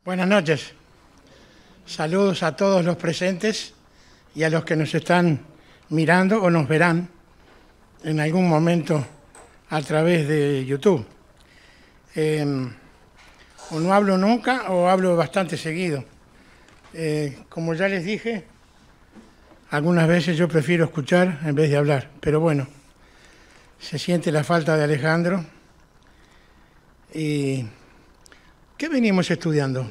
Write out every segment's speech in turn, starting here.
Buenas noches. Saludos a todos los presentes y a los que nos están mirando o nos verán en algún momento a través de YouTube. O no hablo nunca o hablo bastante seguido. Como ya les dije, algunas veces yo prefiero escuchar en vez de hablar, pero bueno, se siente la falta de Alejandro. ¿Y qué venimos estudiando?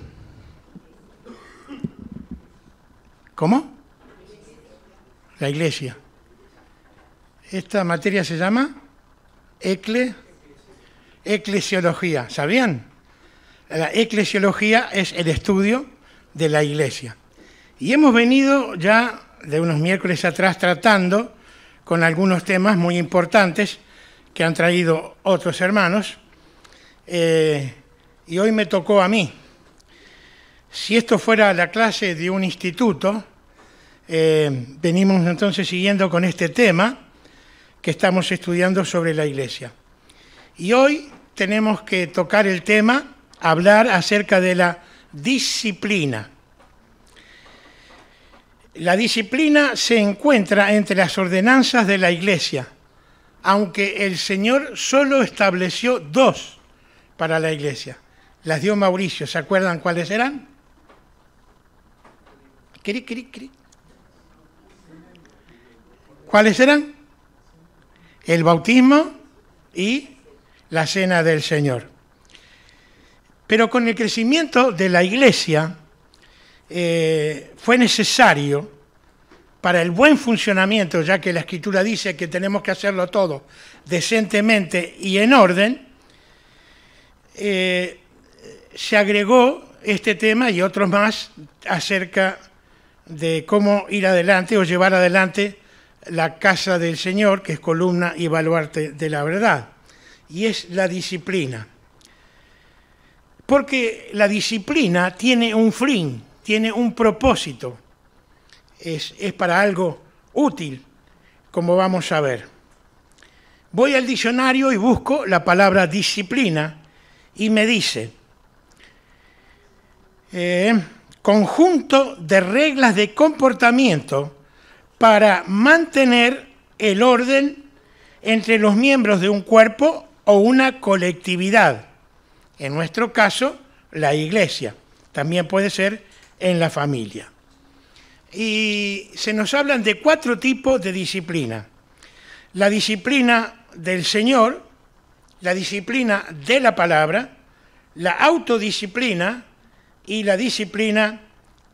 ¿Cómo? La Iglesia. Esta materia se llama eclesiología. ¿Sabían? La eclesiología es el estudio de la Iglesia. Y hemos venido ya de unos miércoles atrás tratando con algunos temas muy importantes que han traído otros hermanos. Y hoy me tocó a mí. Si esto fuera la clase de un instituto, venimos entonces siguiendo con este tema que estamos estudiando sobre la Iglesia. Y hoy tenemos que tocar el tema, hablar acerca de la disciplina. La disciplina se encuentra entre las ordenanzas de la Iglesia, aunque el Señor solo estableció dos para la Iglesia. Las dio Mauricio, ¿se acuerdan cuáles eran? ¿Cuáles eran? El bautismo y la cena del Señor. Pero con el crecimiento de la Iglesia fue necesario, para el buen funcionamiento, ya que la Escritura dice que tenemos que hacerlo todo decentemente y en orden, se agregó este tema y otros más acerca de cómo ir adelante o llevar adelante la casa del Señor, que es columna y baluarte de la verdad, y es la disciplina. Porque la disciplina tiene un fin, tiene un propósito, es para algo útil, como vamos a ver. Voy al diccionario y busco la palabra disciplina y me dice conjunto de reglas de comportamiento para mantener el orden entre los miembros de un cuerpo o una colectividad. En nuestro caso, la Iglesia. También puede ser en la familia. Y se nos hablan de 4 tipos de disciplina. La disciplina del Señor, la disciplina de la palabra, la autodisciplina y la disciplina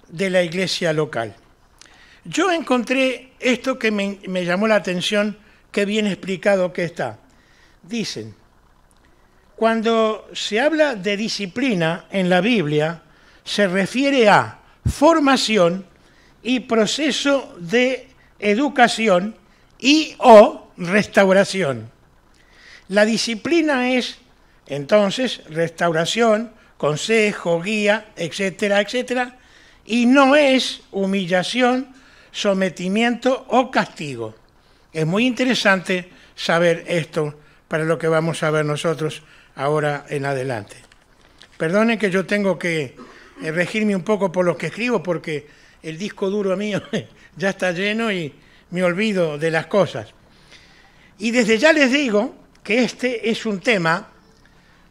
de la iglesia local. Yo encontré esto que me llamó la atención, qué bien explicado que está. Dicen, cuando se habla de disciplina en la Biblia, se refiere a formación y proceso de educación y o restauración. La disciplina es, entonces, restauración, consejo, guía, etcétera, etcétera, y no es humillación, sometimiento o castigo. Es muy interesante saber esto para lo que vamos a ver nosotros ahora en adelante. Perdonen que yo tengo que regirme un poco por lo que escribo, porque el disco duro mío ya está lleno y me olvido de las cosas. Y desde ya les digo que este es un tema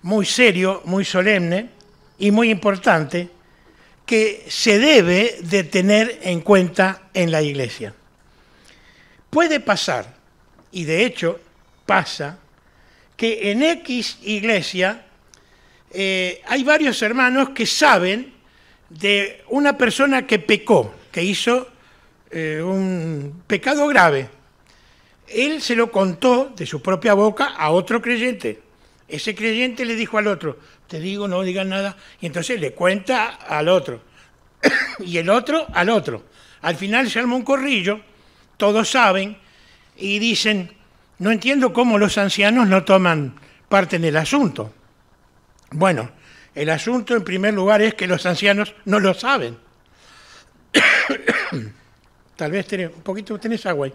muy serio, muy solemne y muy importante que se debe de tener en cuenta en la Iglesia. Puede pasar, y de hecho pasa, que en X iglesia hay varios hermanos que saben de una persona que pecó, que hizo un pecado grave. Él se lo contó de su propia boca a otro creyente. Ese creyente le dijo al otro, te digo, no digas nada, y entonces le cuenta al otro, y el otro al otro. Al final se arma un corrillo, todos saben, y dicen, no entiendo cómo los ancianos no toman parte en el asunto. Bueno, el asunto en primer lugar es que los ancianos no lo saben. Tal vez tenés agua ahí.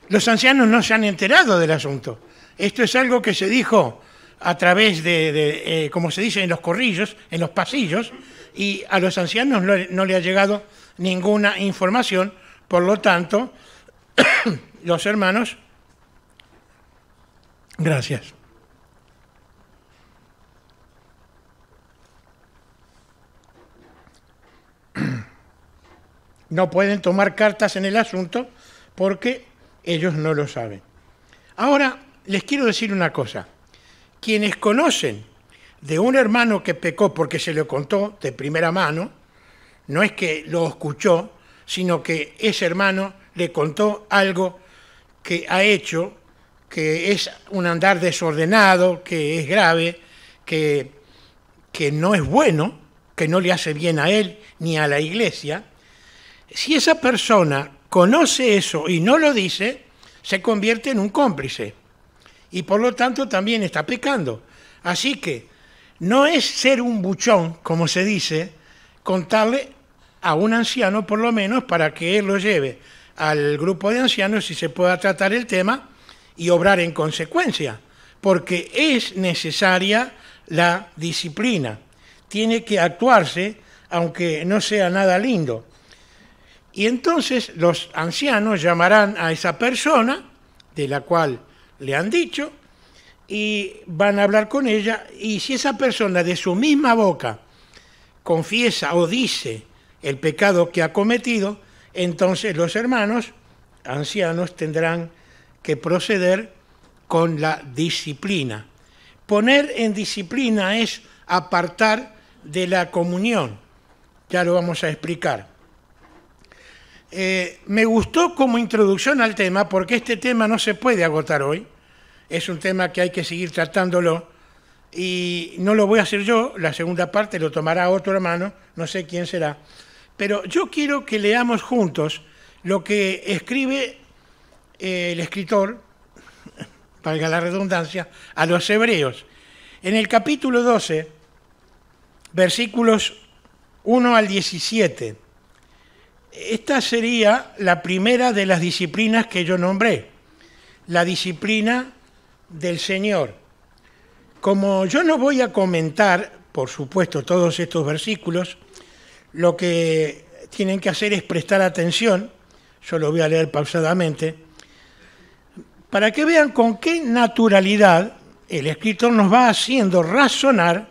Los ancianos no se han enterado del asunto. Esto es algo que se dijo a través de como se dice, en los corrillos, en los pasillos, y a los ancianos no le ha llegado ninguna información. Por lo tanto, los hermanos, gracias. No pueden tomar cartas en el asunto porque ellos no lo saben. Ahora, les quiero decir una cosa. Quienes conocen de un hermano que pecó porque se lo contó de primera mano, no es que lo escuchó, sino que ese hermano le contó algo que ha hecho, que es un andar desordenado, que es grave, que no es bueno, que no le hace bien a él ni a la iglesia. Si esa persona conoce eso y no lo dice, se convierte en un cómplice y por lo tanto también está pecando. Así que no es ser un buchón, como se dice, contarle a un anciano por lo menos para que él lo lleve al grupo de ancianos y se pueda tratar el tema y obrar en consecuencia, porque es necesaria la disciplina. Tiene que actuarse aunque no sea nada lindo. Y entonces los ancianos llamarán a esa persona, de la cual le han dicho, y van a hablar con ella, y si esa persona de su misma boca confiesa o dice el pecado que ha cometido, entonces los hermanos ancianos tendrán que proceder con la disciplina. Poner en disciplina es apartar de la comunión, ya lo vamos a explicar. Me gustó como introducción al tema, porque este tema no se puede agotar hoy, es un tema que hay que seguir tratándolo, y no lo voy a hacer yo, la segunda parte lo tomará otro hermano, no sé quién será, pero yo quiero que leamos juntos lo que escribe el escritor, valga la redundancia, a los hebreos. En el capítulo 12, versículos 1 al 17, esta sería la primera de las disciplinas que yo nombré, la disciplina del Señor. Como yo no voy a comentar, por supuesto, todos estos versículos, lo que tienen que hacer es prestar atención, yo lo voy a leer pausadamente, para que vean con qué naturalidad el escritor nos va haciendo razonar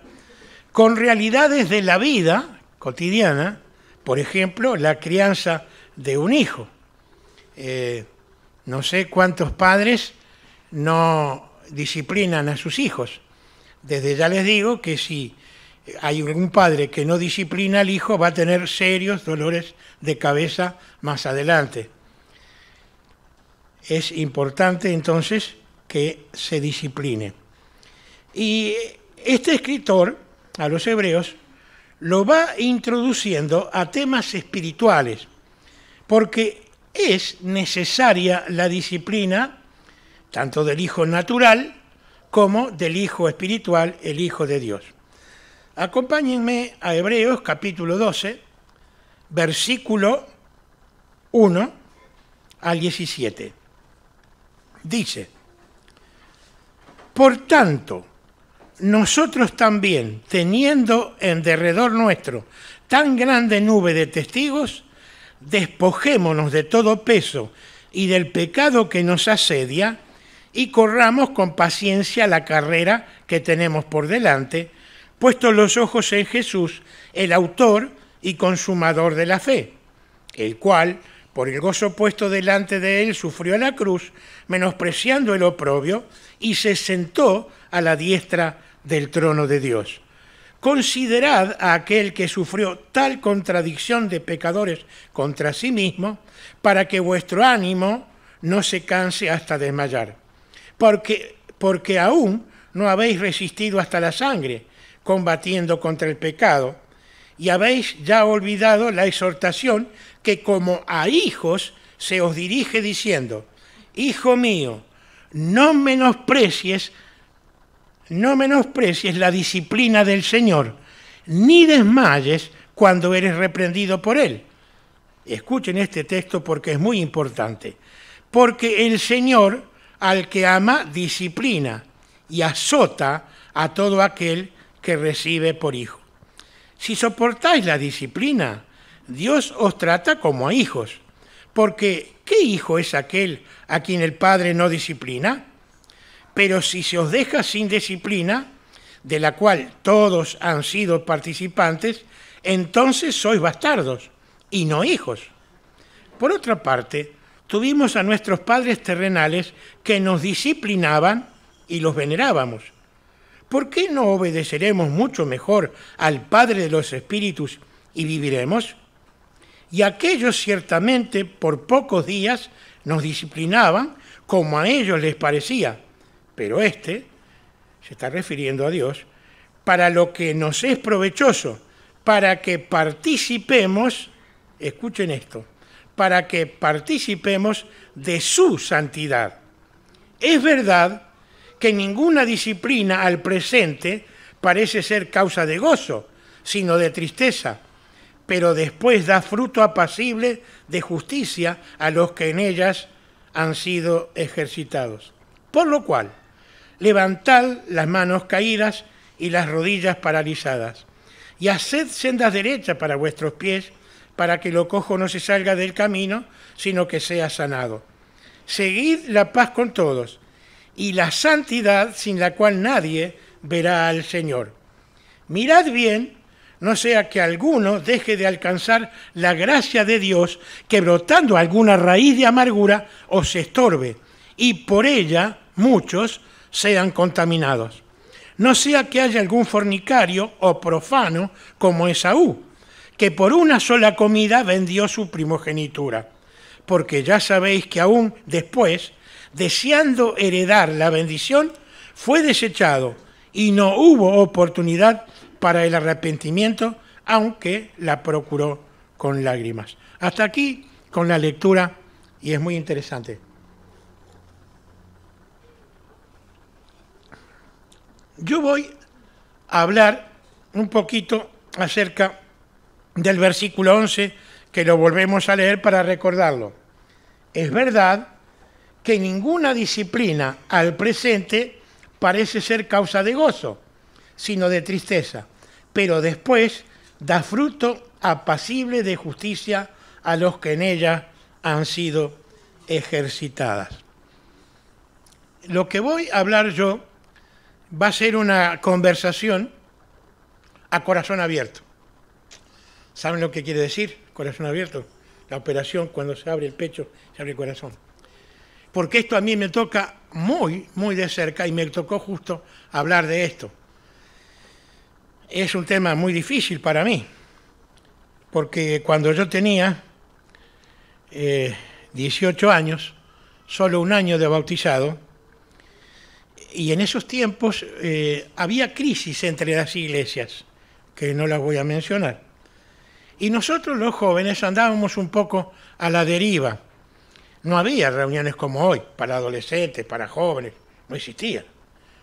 con realidades de la vida cotidiana, por ejemplo, la crianza de un hijo. No sé cuántos padres no disciplinan a sus hijos. Desde ya les digo que si hay un padre que no disciplina al hijo, va a tener serios dolores de cabeza más adelante. Es importante entonces que se discipline. Y este escritor, a los hebreos, lo va introduciendo a temas espirituales, porque es necesaria la disciplina tanto del hijo natural como del hijo espiritual, el Hijo de Dios. Acompáñenme a Hebreos capítulo 12, versículo 1 al 17. Dice: por tanto, nosotros también, teniendo en derredor nuestro tan grande nube de testigos, despojémonos de todo peso y del pecado que nos asedia, y corramos con paciencia la carrera que tenemos por delante, puestos los ojos en Jesús, el autor y consumador de la fe, el cual, por el gozo puesto delante de él, sufrió la cruz, menospreciando el oprobio, y se sentó a la diestra del trono de Dios. Considerad a aquel que sufrió tal contradicción de pecadores contra sí mismo, para que vuestro ánimo no se canse hasta desmayar. Porque aún no habéis resistido hasta la sangre, combatiendo contra el pecado, y habéis ya olvidado la exhortación que como a hijos se os dirige diciendo: Hijo mío, no menosprecies la disciplina del Señor, ni desmayes cuando eres reprendido por Él. Escuchen este texto porque es muy importante. Porque el Señor, al que ama, disciplina y azota a todo aquel que recibe por hijo. Si soportáis la disciplina, Dios os trata como a hijos, porque ¿qué hijo es aquel a quien el Padre no disciplina? Pero si se os deja sin disciplina, de la cual todos han sido participantes, entonces sois bastardos y no hijos. Por otra parte, tuvimos a nuestros padres terrenales que nos disciplinaban y los venerábamos. ¿Por qué no obedeceremos mucho mejor al Padre de los Espíritus y viviremos? Y aquellos ciertamente por pocos días nos disciplinaban como a ellos les parecía, pero se está refiriendo a Dios, para lo que nos es provechoso, para que participemos, escuchen esto, para que participemos de su santidad. Es verdad que ninguna disciplina al presente parece ser causa de gozo, sino de tristeza, pero después da fruto apacible de justicia a los que en ellas han sido ejercitados. Por lo cual, levantad las manos caídas y las rodillas paralizadas, y haced sendas derechas para vuestros pies, para que lo cojo no se salga del camino, sino que sea sanado. Seguid la paz con todos, y la santidad sin la cual nadie verá al Señor. Mirad bien, no sea que alguno deje de alcanzar la gracia de Dios, que brotando alguna raíz de amargura os estorbe, y por ella muchos sean contaminados. No sea que haya algún fornicario o profano como Esaú, que por una sola comida vendió su primogenitura, porque ya sabéis que aún después, deseando heredar la bendición, fue desechado y no hubo oportunidad para el arrepentimiento, aunque la procuró con lágrimas. Hasta aquí con la lectura, y es muy interesante. Yo voy a hablar un poquito acerca del versículo 11, que lo volvemos a leer para recordarlo. Es verdad que ninguna disciplina al presente parece ser causa de gozo, sino de tristeza, pero después da fruto apacible de justicia a los que en ella han sido ejercitadas. Lo que voy a hablar yo va a ser una conversación a corazón abierto. ¿Saben lo que quiere decir corazón abierto? La operación cuando se abre el pecho, se abre el corazón. Porque esto a mí me toca muy, muy de cerca y me tocó justo hablar de esto. Es un tema muy difícil para mí, porque cuando yo tenía 18 años, solo un año de bautizado, y en esos tiempos había crisis entre las iglesias, que no las voy a mencionar. Y nosotros los jóvenes andábamos un poco a la deriva. No había reuniones como hoy, para adolescentes, para jóvenes, no existía.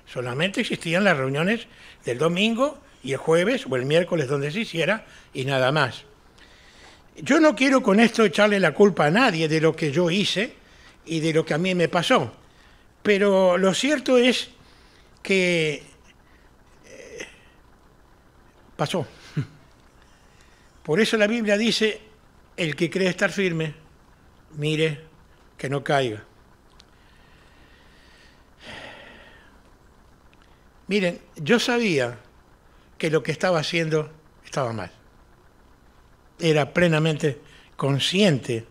Solamente existían las reuniones del domingo y el jueves o el miércoles donde se hiciera y nada más. Yo no quiero con esto echarle la culpa a nadie de lo que yo hice y de lo que a mí me pasó, pero lo cierto es que pasó. Por eso la Biblia dice, el que cree estar firme, mire que no caiga. Miren, yo sabía que lo que estaba haciendo estaba mal. Era plenamente consciente.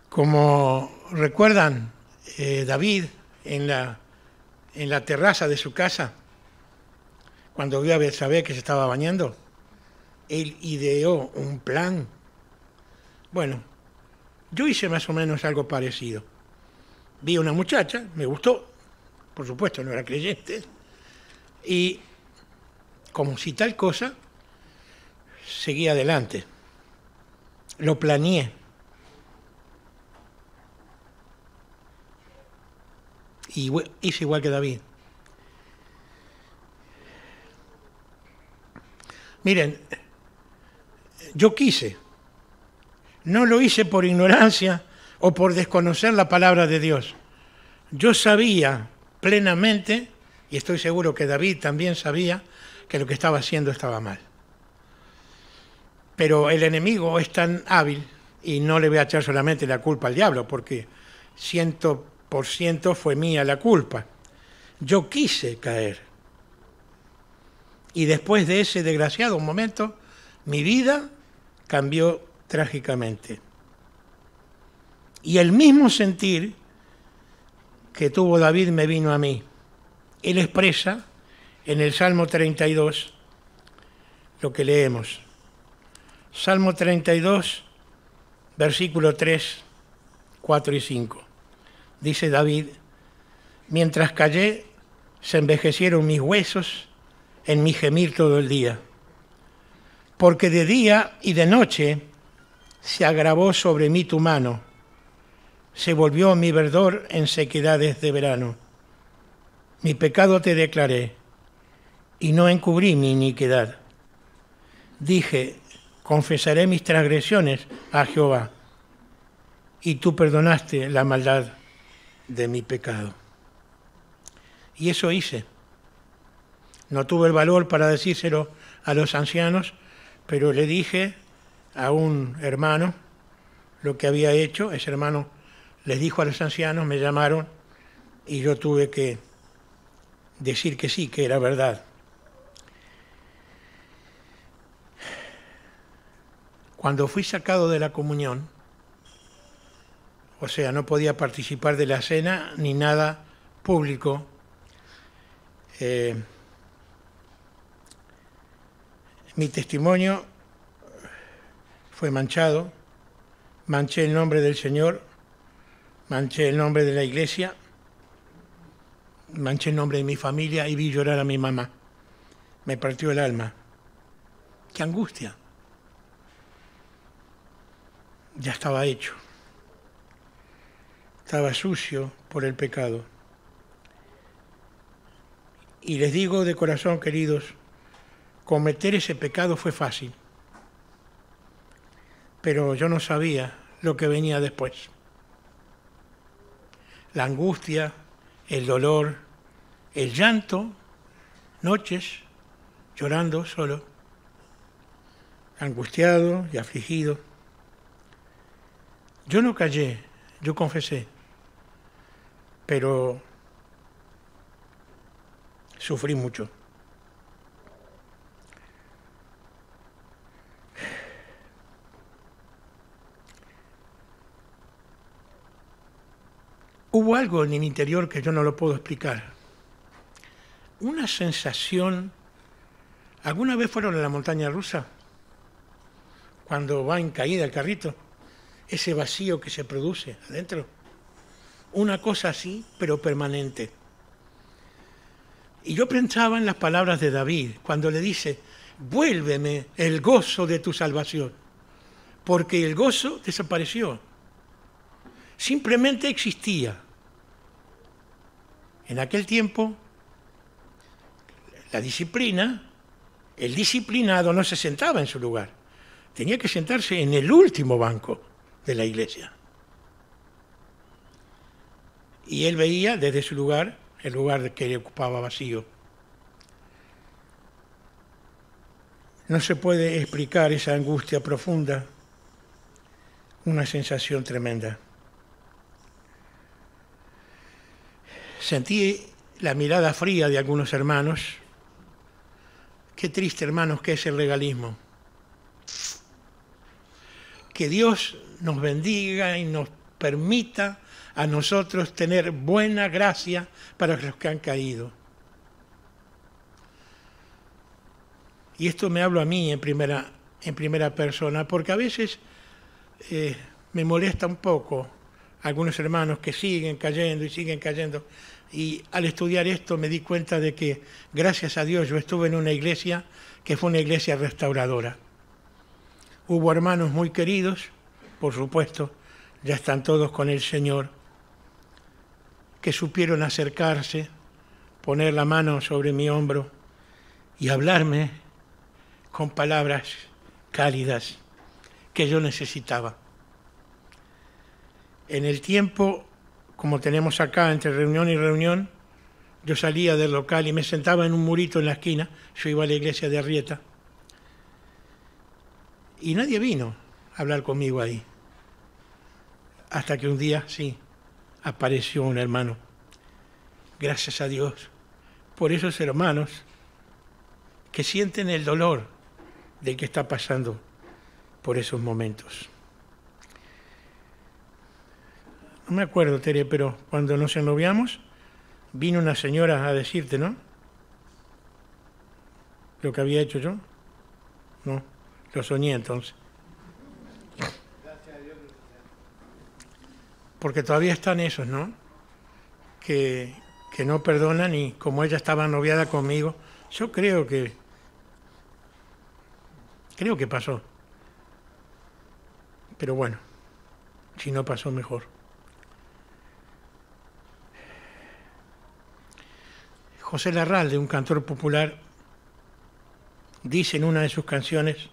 Como recuerdan, David en la terraza de su casa, cuando vio a Betsabé que se estaba bañando, él ideó un plan. Bueno, yo hice más o menos algo parecido. Vi a una muchacha, me gustó, por supuesto no era creyente, y como si tal cosa, seguí adelante. Lo planeé. Y hice igual que David. Miren, yo quise. No lo hice por ignorancia o por desconocer la palabra de Dios. Yo sabía plenamente Y estoy seguro que David también sabía que lo que estaba haciendo estaba mal. Pero el enemigo es tan hábil, y no le voy a echar solamente la culpa al diablo, porque 100% fue mía la culpa. Yo quise caer. Y después de ese desgraciado momento, mi vida cambió trágicamente. Y el mismo sentir que tuvo David me vino a mí. Él expresa en el Salmo 32 lo que leemos. Salmo 32, versículo 3, 4 y 5. Dice David: mientras callé, se envejecieron mis huesos en mi gemir todo el día, porque de día y de noche se agravó sobre mí tu mano, se volvió mi verdor en sequedades de verano. Mi pecado te declaré, y no encubrí mi iniquidad. Dije: confesaré mis transgresiones a Jehová, y tú perdonaste la maldad de mi pecado. Y eso hice. No tuve el valor para decírselo a los ancianos, pero le dije a un hermano lo que había hecho. Ese hermano les dijo a los ancianos, me llamaron, y yo tuve que decir que sí, que era verdad. Cuando fui sacado de la comunión, o sea, no podía participar de la cena ni nada público, mi testimonio fue manchado, manché el nombre del Señor, manché el nombre de la iglesia, manché el nombre de mi familia y vi llorar a mi mamá. Me partió el alma. ¡Qué angustia! Ya estaba hecho. Estaba sucio por el pecado. Y les digo de corazón, queridos, cometer ese pecado fue fácil, pero yo no sabía lo que venía después. La angustia, el dolor, el llanto, noches llorando solo, angustiado y afligido. Yo no callé, yo confesé, pero sufrí mucho. Hubo algo en mi interior que yo no lo puedo explicar. Una sensación. ¿Alguna vez fueron a la montaña rusa? Cuando va en caída el carrito, ese vacío que se produce adentro. Una cosa así, pero permanente. Y yo pensaba en las palabras de David, cuando le dice: vuélveme el gozo de tu salvación, porque el gozo desapareció. Simplemente existía. En aquel tiempo, la disciplina, el disciplinado no se sentaba en su lugar, tenía que sentarse en el último banco de la iglesia. Y él veía desde su lugar, el lugar que le ocupaba vacío. No se puede explicar esa angustia profunda, una sensación tremenda. Sentí la mirada fría de algunos hermanos. Qué triste, hermanos, que es el legalismo. Que Dios nos bendiga y nos permita a nosotros tener buena gracia para los que han caído. Y esto me hablo a mí en primera persona, porque a veces me molesta un poco algunos hermanos que siguen cayendo y siguen cayendo. Y al estudiar esto me di cuenta de que, gracias a Dios, yo estuve en una iglesia que fue una iglesia restauradora. Hubo hermanos muy queridos, por supuesto, ya están todos con el Señor, que supieron acercarse, poner la mano sobre mi hombro y hablarme con palabras cálidas que yo necesitaba. En el tiempo, como tenemos acá, entre reunión y reunión, yo salía del local y me sentaba en un murito en la esquina, yo iba a la iglesia de Arrieta, y nadie vino a hablar conmigo ahí. Hasta que un día, sí, apareció un hermano. Gracias a Dios por esos hermanos que sienten el dolor del que está pasando por esos momentos. No me acuerdo, Tere, pero cuando nos ennoviamos, vino una señora a decirte, ¿no? Lo que había hecho yo. No, lo soñé entonces. Porque todavía están esos, ¿no? Que no perdonan, y como ella estaba noviada conmigo, yo creo que pasó. Pero bueno, si no pasó, mejor. José Larralde, un cantor popular, dice en una de sus canciones: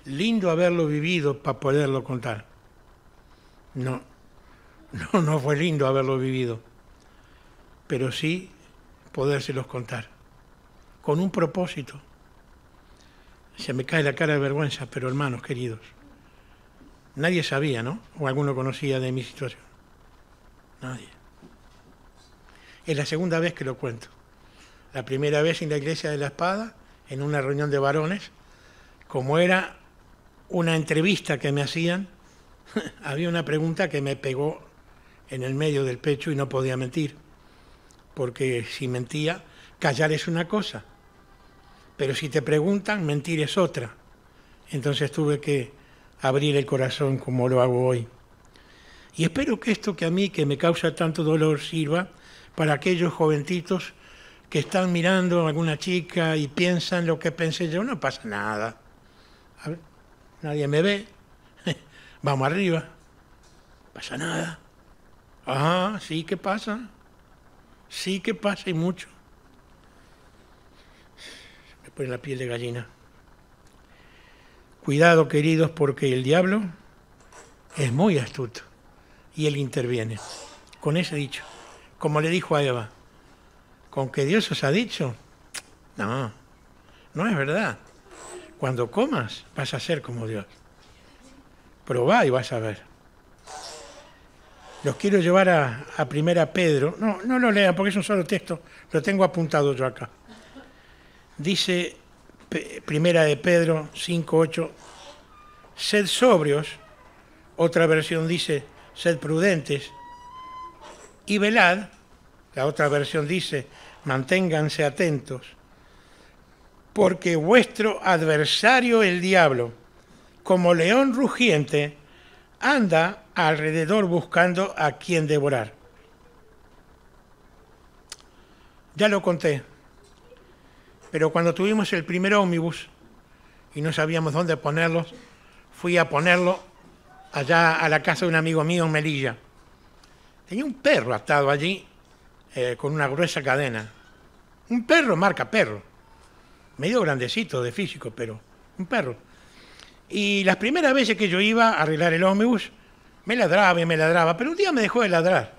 lindo haberlo vivido para poderlo contar. No fue lindo haberlo vivido, pero sí podérselos contar, con un propósito. Se me cae la cara de vergüenza, pero hermanos queridos, nadie sabía, ¿no? O alguno conocía de mi situación. Nadie. Es la segunda vez que lo cuento. La primera vez en la Iglesia de la Espada, en una reunión de varones, como era una entrevista que me hacían, había una pregunta que me pegó en el medio del pecho y no podía mentir, porque si mentía, callar es una cosa, pero si te preguntan, mentir es otra. Entonces tuve que abrir el corazón como lo hago hoy. Y espero que esto que a mí, que me causa tanto dolor, sirva para aquellos jovencitos que están mirando a alguna chica y piensan lo que pensé yo. No pasa nada. A ver, nadie me ve. Vamos arriba. No pasa nada. Ah, sí que pasa. Sí que pasa, y mucho. Me pone la piel de gallina. Cuidado, queridos, porque el diablo es muy astuto y él interviene. Con ese dicho, como le dijo a Eva, con que Dios os ha dicho, no es verdad. Cuando comas vas a ser como Dios. Probá y vas a ver. Los quiero llevar a 1 Pedro. No lo lean porque es un solo texto, lo tengo apuntado yo acá. Dice 1 de Pedro 5:8, sed sobrios, otra versión dice, sed prudentes, y velad, la otra versión dice, manténganse atentos, porque vuestro adversario el diablo, como león rugiente, anda alrededor buscando a quien devorar. Ya lo conté, pero cuando tuvimos el primer ómnibus y no sabíamos dónde ponerlo, fui a ponerlo allá a la casa de un amigo mío en Melilla. Tenía un perro atado allí con una gruesa cadena. Un perro, marca perro. Medio grandecito de físico, pero un perro. Y las primeras veces que yo iba a arreglar el ómnibus, me ladraba, pero un día me dejó de ladrar.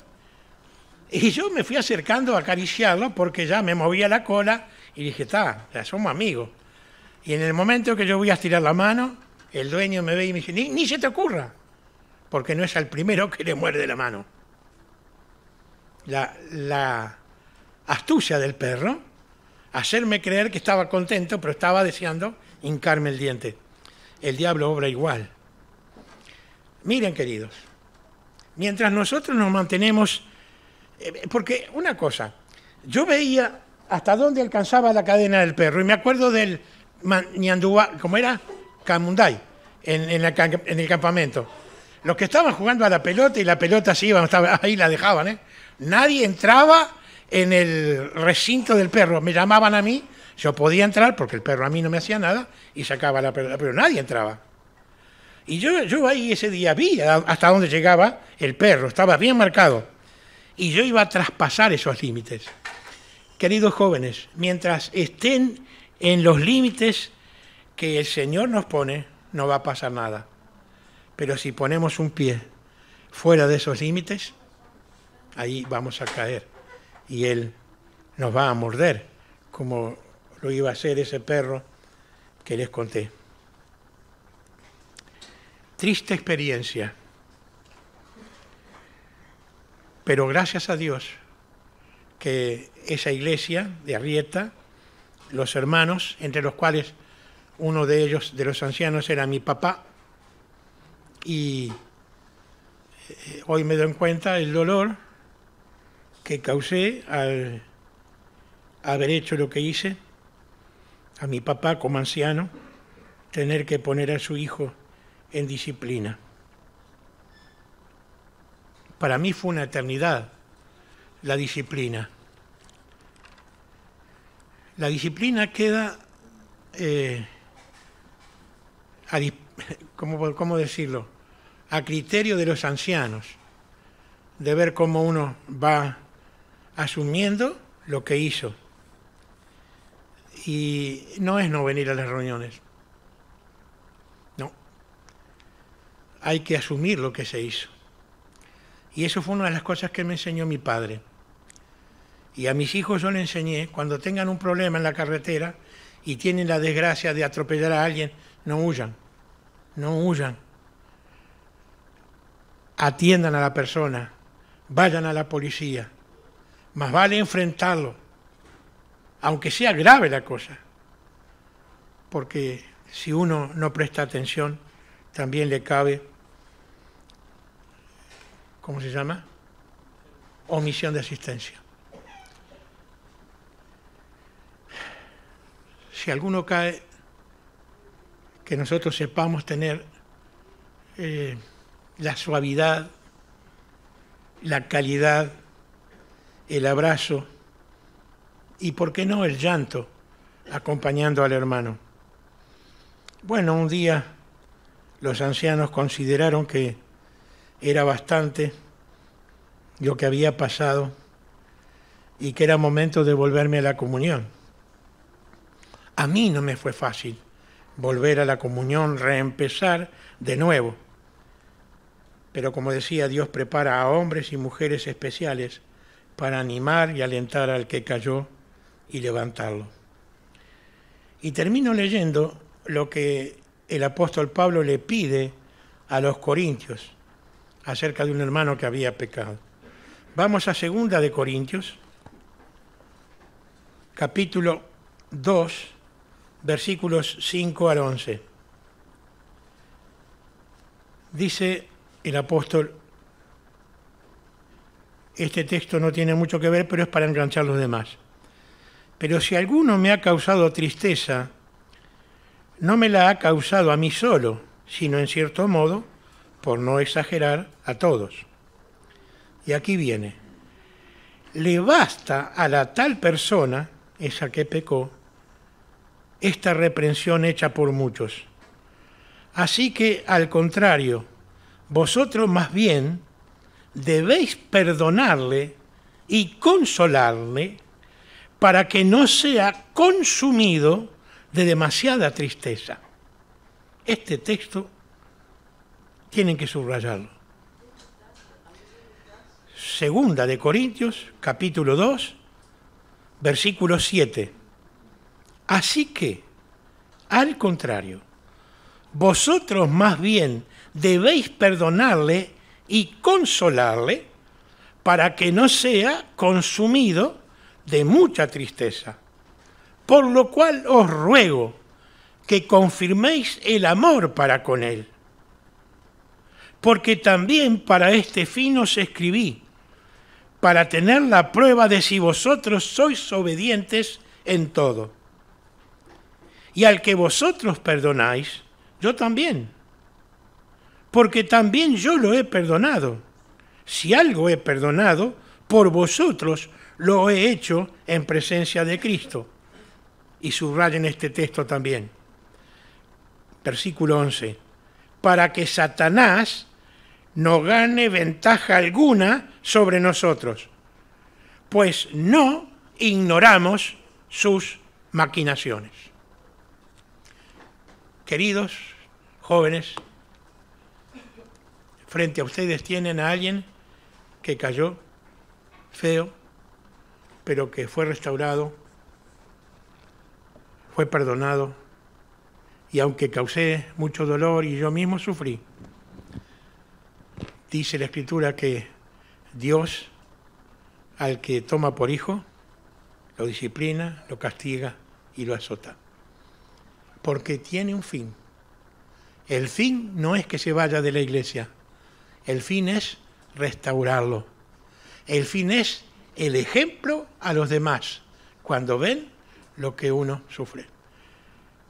Y yo me fui acercando a acariciarlo porque ya me movía la cola y dije, ya somos amigos. Y en el momento que yo voy a estirar la mano, el dueño me ve y me dice, ni se te ocurra, porque no es al primero que le muerde la mano. La astucia del perro, hacerme creer que estaba contento, pero estaba deseando hincarme el diente. El diablo obra igual. Miren, queridos, mientras nosotros nos mantenemos... porque una cosa, yo veía hasta dónde alcanzaba la cadena del perro, y me acuerdo del ñandúa, ¿cómo era? Camunday, en el campamento. Los que estaban jugando a la pelota y la pelota se iba, ahí la dejaban, ¿eh? Nadie entraba en el recinto del perro, me llamaban a mí, yo podía entrar porque el perro a mí no me hacía nada y sacaba la pelota, pero nadie entraba. Y yo ahí ese día vi hasta dónde llegaba el perro, estaba bien marcado. Y yo iba a traspasar esos límites. Queridos jóvenes, mientras estén en los límites que el Señor nos pone, no va a pasar nada. Pero si ponemos un pie fuera de esos límites, ahí vamos a caer. Y Él nos va a morder, como lo iba a hacer ese perro que les conté. Triste experiencia, pero gracias a Dios que esa iglesia de Arrieta, los hermanos, entre los cuales uno de ellos, de los ancianos, era mi papá, y hoy me doy cuenta el dolor que causé al haber hecho lo que hice, a mi papá como anciano, tener que poner a su hijo en disciplina. Para mí fue una eternidad la disciplina. La disciplina queda, ¿cómo decirlo?, a criterio de los ancianos, de ver cómo uno va asumiendo lo que hizo. Y no es no venir a las reuniones. No. Hay que asumir lo que se hizo. Y eso fue una de las cosas que me enseñó mi padre. Y a mis hijos yo les enseñé, cuando tengan un problema en la carretera y tienen la desgracia de atropellar a alguien, no huyan, no huyan. Atiendan a la persona, vayan a la policía. Más vale enfrentarlo, aunque sea grave la cosa, porque si uno no presta atención, también le cabe, ¿cómo se llama?, omisión de asistencia. Si alguno cae, que nosotros sepamos tener la suavidad, la calidad, el abrazo y, ¿por qué no?, el llanto, acompañando al hermano. Bueno, un día los ancianos consideraron que era bastante lo que había pasado y que era momento de volverme a la comunión. A mí no me fue fácil volver a la comunión, reempezar de nuevo. Pero como decía, Dios prepara a hombres y mujeres especiales para animar y alentar al que cayó y levantarlo. Y termino leyendo lo que el apóstol Pablo le pide a los corintios acerca de un hermano que había pecado. Vamos a 2 de Corintios, capítulo 2, versículos 5 al 11. Dice el apóstol, este texto no tiene mucho que ver, pero es para enganchar a los demás. Pero si alguno me ha causado tristeza, no me la ha causado a mí solo, sino en cierto modo, por no exagerar, a todos. Y aquí viene. Le basta a la tal persona, esa que pecó, esta reprensión hecha por muchos. Así que, al contrario, vosotros más bien debéis perdonarle y consolarle para que no sea consumido de demasiada tristeza. Este texto tienen que subrayarlo. 2 de Corintios, capítulo 2, versículo 7. Así que, al contrario, vosotros más bien debéis perdonarle y consolarle para que no sea consumido de mucha tristeza. Por lo cual os ruego que confirméis el amor para con él. Porque también para este fin os escribí, para tener la prueba de si vosotros sois obedientes en todo. Y al que vosotros perdonáis, yo también. Porque también yo lo he perdonado. Si algo he perdonado, por vosotros lo he hecho en presencia de Cristo. Y subrayen este texto también. Versículo 11. Para que Satanás no gane ventaja alguna sobre nosotros, pues no ignoramos sus maquinaciones. Queridos jóvenes, frente a ustedes tienen a alguien que cayó feo, pero que fue restaurado, fue perdonado, y aunque causé mucho dolor y yo mismo sufrí, dice la Escritura que Dios, al que toma por hijo, lo disciplina, lo castiga y lo azota. Porque tiene un fin. El fin no es que se vaya de la iglesia. El fin es restaurarlo. El fin es el ejemplo a los demás cuando ven lo que uno sufre.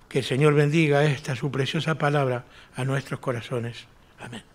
Que el Señor bendiga esta su preciosa palabra a nuestros corazones. Amén.